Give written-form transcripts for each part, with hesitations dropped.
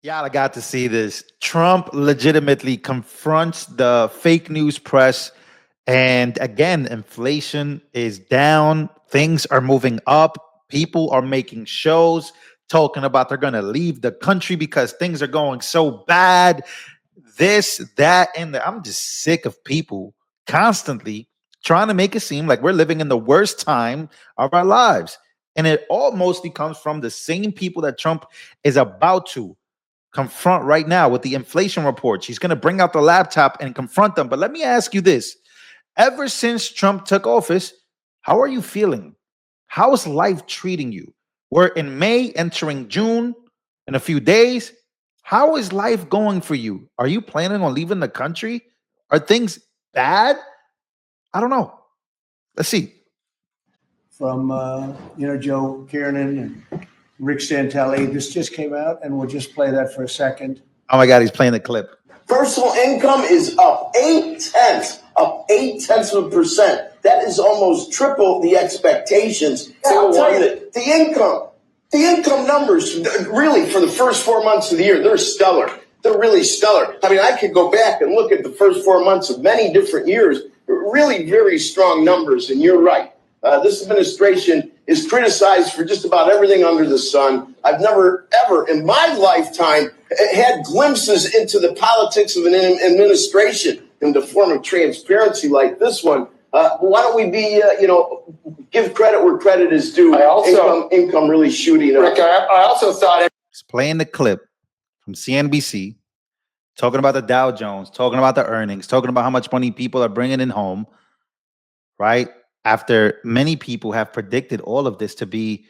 Yeah, I got to see this. Trump legitimately confronts the fake news press. And again, inflation is down. Things are moving up. People are making shows talking about they're going to leave the country because things are going so bad. This, that, and I'm just sick of people constantly trying to make it seem like we're living in the worst time of our lives. And it all mostly comes from the same people that Trump is about to confront right now with the inflation report. She's going to bring out the laptop and confront them. But let me ask you this. Ever since Trump took office, how are you feeling? How is life treating you? We're in May, entering June in a few days. How is life going for you? Are you planning on leaving the country? Are things bad? I don't know. Let's see. From Joe Kiernan and Rick Santelli. This just came out, and we'll just play that for a second. Oh my God, he's playing the clip. Personal income is up 0.8%. That is almost triple the expectations. I'll tell you that the income numbers really for the first 4 months of the year, they're stellar. They're really stellar. I mean, I could go back and look at the first 4 months of many different years, really very strong numbers. And you're right. This administration is criticized for just about everything under the sun. I've never, ever in my lifetime had glimpses into the politics of an administration in the form of transparency like this one. Why don't we be, give credit where credit is due? Income really shooting up. Rick, I also thought He's playing the clip from CNBC, talking about the Dow Jones, talking about the earnings, talking about how much money people are bringing in home, right? After many people have predicted all of this to be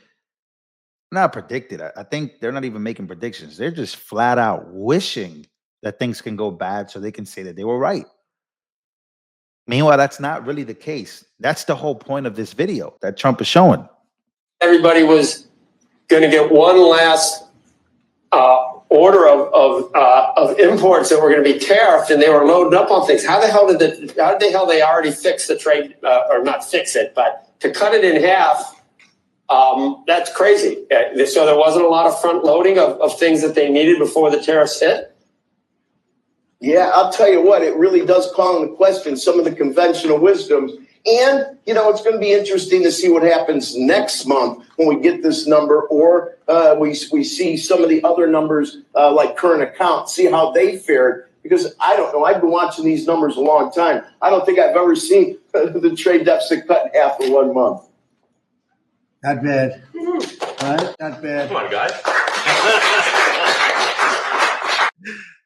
not predicted. I think they're not even making predictions. They're just flat out wishing that things can go bad so they can say that they were right. Meanwhile, that's not really the case. That's the whole point of this video that Trump is showing. everybody was going to get one last order of imports that were going to be tariffed, and they were loading up on things. How the hell they already fix the trade, or not fix it, but to cut it in half? That's crazy. So there wasn't a lot of front loading of things that they needed before the tariffs hit. Yeah, I'll tell you what, it really does call into question some of the conventional wisdoms. And, it's going to be interesting to see what happens next month when we get this number, or we see some of the other numbers like current account, see how they fared. Because I don't know, I've been watching these numbers a long time. I don't think I've ever seen the trade deficit cut in half in 1 month. Not bad. Right? Not bad. Come on, guys.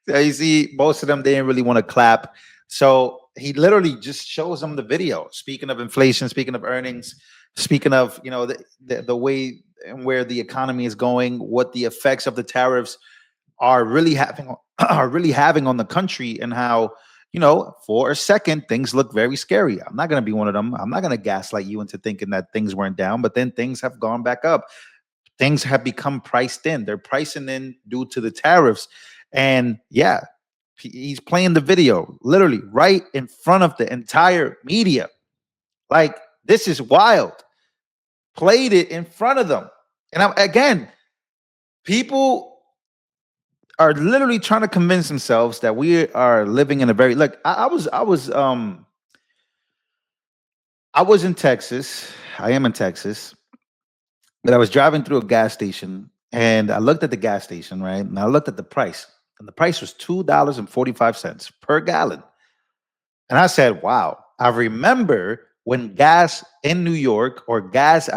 So you see, most of them, they didn't really want to clap. So he literally just shows them the video. Speaking of inflation, speaking of earnings, speaking of, the way and where the economy is going, what the effects of the tariffs are really having on the country, and how, for a second, things look very scary. I'm not going to be one of them. I'm not going to gaslight you into thinking that things weren't down, but then things have gone back up. Things have become priced in. They're pricing in due to the tariffs. And yeah, he's playing the video literally right in front of the entire media. Like, this is wild. Played it in front of them. And again, people are literally trying to convince themselves that we are living in a very, look, I was in Texas. I am in Texas, but I was driving through a gas station, and I looked at the gas station, right? And I looked at the price, and the price was $2.45 per gallon. And I said, wow, I remember when gas in New York, I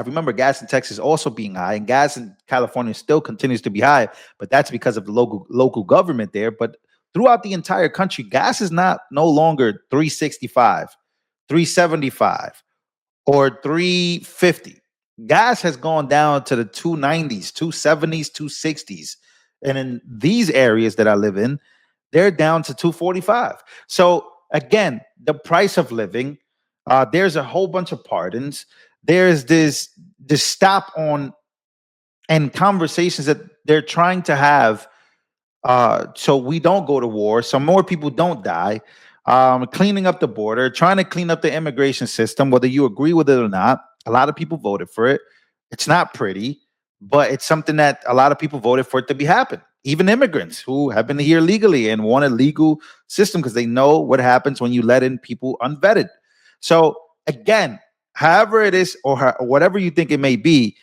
remember gas in Texas also being high, and gas in California still continues to be high, but that's because of the local government there. But throughout the entire country, gas is no longer $3.65, $3.75, or $3.50. Gas has gone down to the $2.90s, $2.70s, $2.60s. And in these areas that I live in, they're down to $2.45. So again, the price of living, there's a whole bunch of pardons. There's this stop on and conversations that they're trying to have so we don't go to war, so more people don't die, cleaning up the border, trying to clean up the immigration system, whether you agree with it or not. A lot of people voted for it. It's not pretty, but it's something that a lot of people voted for it to be happen. even immigrants who have been here legally and want a legal system because they know what happens when you let in people unvetted. So again, however it is or whatever you think it may be,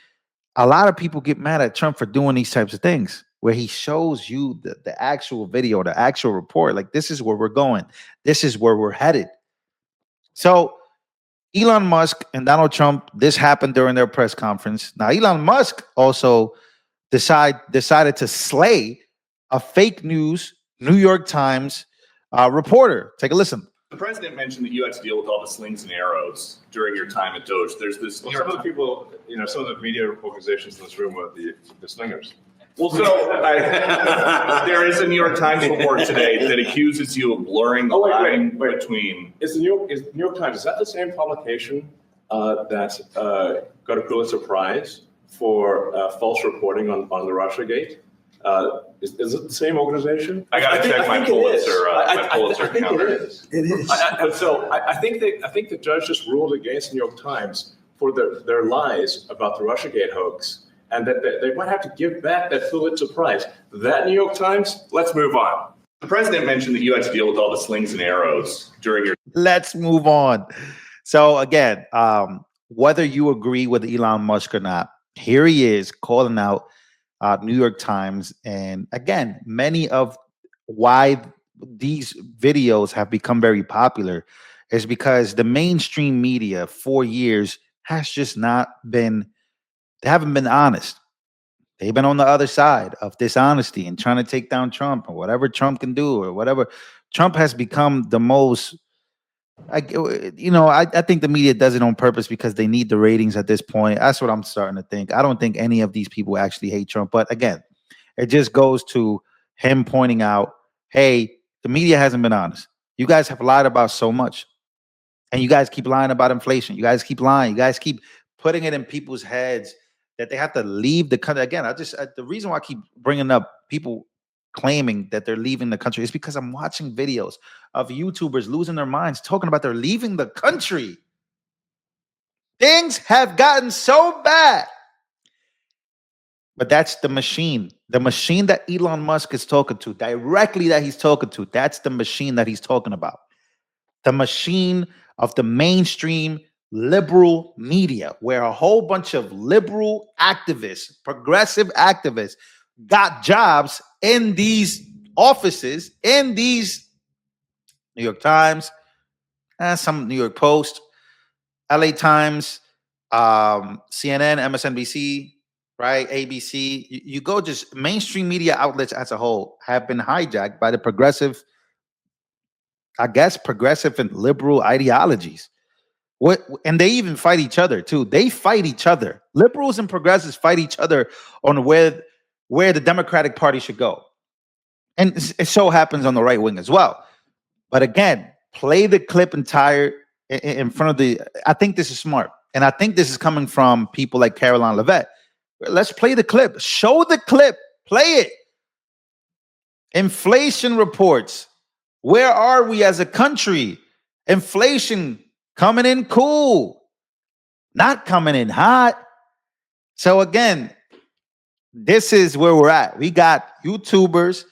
a lot of people get mad at Trump for doing these types of things where he shows you the actual video, the actual report. Like, this is where we're going. This is where we're headed. So Elon Musk and Donald Trump, this happened during their press conference. Now, Elon Musk also decided to slay a fake news New York Times reporter. Take a listen. The president mentioned that you had to deal with all the slings and arrows during your time at Doge. There's this. Well, some of the people, some of the media organizations in this room are the slingers. Well, so there is a New York Times report today that accuses you of blurring the line between. Is the New York Times, is that the same publication that got a Pulitzer Prize for false reporting on the Russiagate? Is it the same organization? I got to check my Pulitzer. My Pulitzer I think counter. it is. It is. I think the judge just ruled against New York Times for their lies about the Russiagate hoax, and that they might have to give back that Pulitzer Prize. That New York Times. Let's move on. The president mentioned that you had to deal with all the slings and arrows during your. Let's move on. So again, whether you agree with Elon Musk or not, here he is calling out New York Times. And again, many of why these videos have become very popular is because the mainstream media for years has just not been, they haven't been honest. They've been on the other side of dishonesty and trying to take down Trump or whatever Trump can do or whatever. Trump has become the most, I think the media does it on purpose because they need the ratings at this point. That's what I'm starting to think. I don't think any of these people actually hate Trump. But again, it just goes to him pointing out, hey, the media hasn't been honest. You guys have lied about so much. And you guys keep lying about inflation. You guys keep lying. You guys keep putting it in people's heads that they have to leave the country. Again, the reason why I keep bringing up people claiming that they're leaving the country is because I'm watching videos of YouTubers losing their minds talking about they're leaving the country. Things have gotten so bad. But that's the machine that Elon Musk is talking to, directly that he's talking to. That's the machine that he's talking about. The machine of the mainstream liberal media, where a whole bunch of liberal activists, progressive activists, got jobs in these offices, in these New York Times, some New York Post, LA Times, CNN, MSNBC, right? ABC. You go, just mainstream media outlets as a whole have been hijacked by the progressive and liberal ideologies. And they even fight each other too. They fight each other. Liberals and progressives fight each other on where the Democratic Party should go. And it so happens on the right wing as well. But again, play the clip entire in front of the, I think this is smart. And I think this is coming from people like Caroline Levitt. Let's play the clip. Show the clip. Play it. Inflation reports. Where are we as a country? Inflation coming in cool, not coming in hot. So again, this is where we're at. We got YouTubers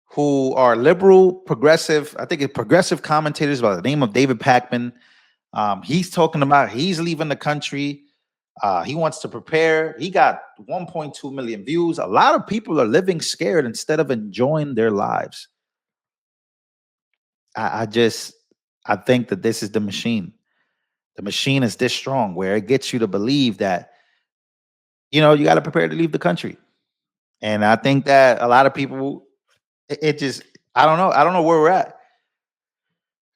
who are liberal, progressive. I think it's progressive commentators by the name of David Pakman. He's talking about he's leaving the country. He wants to prepare. He got 1.2 million views. A lot of people are living scared instead of enjoying their lives. I think that this is the machine. The machine is this strong where it gets you to believe that, you got to prepare to leave the country. And I think that a lot of people, I don't know. I don't know where we're at.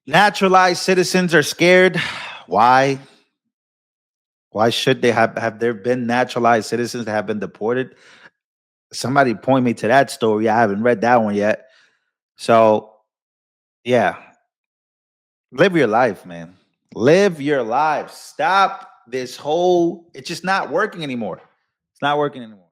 Naturalized citizens are scared. Why? Why should they have there been naturalized citizens that have been deported? Somebody point me to that story. I haven't read that one yet. So, yeah. Live your life, man. Live your life. Stop this whole, it's just not working anymore. It's not working anymore.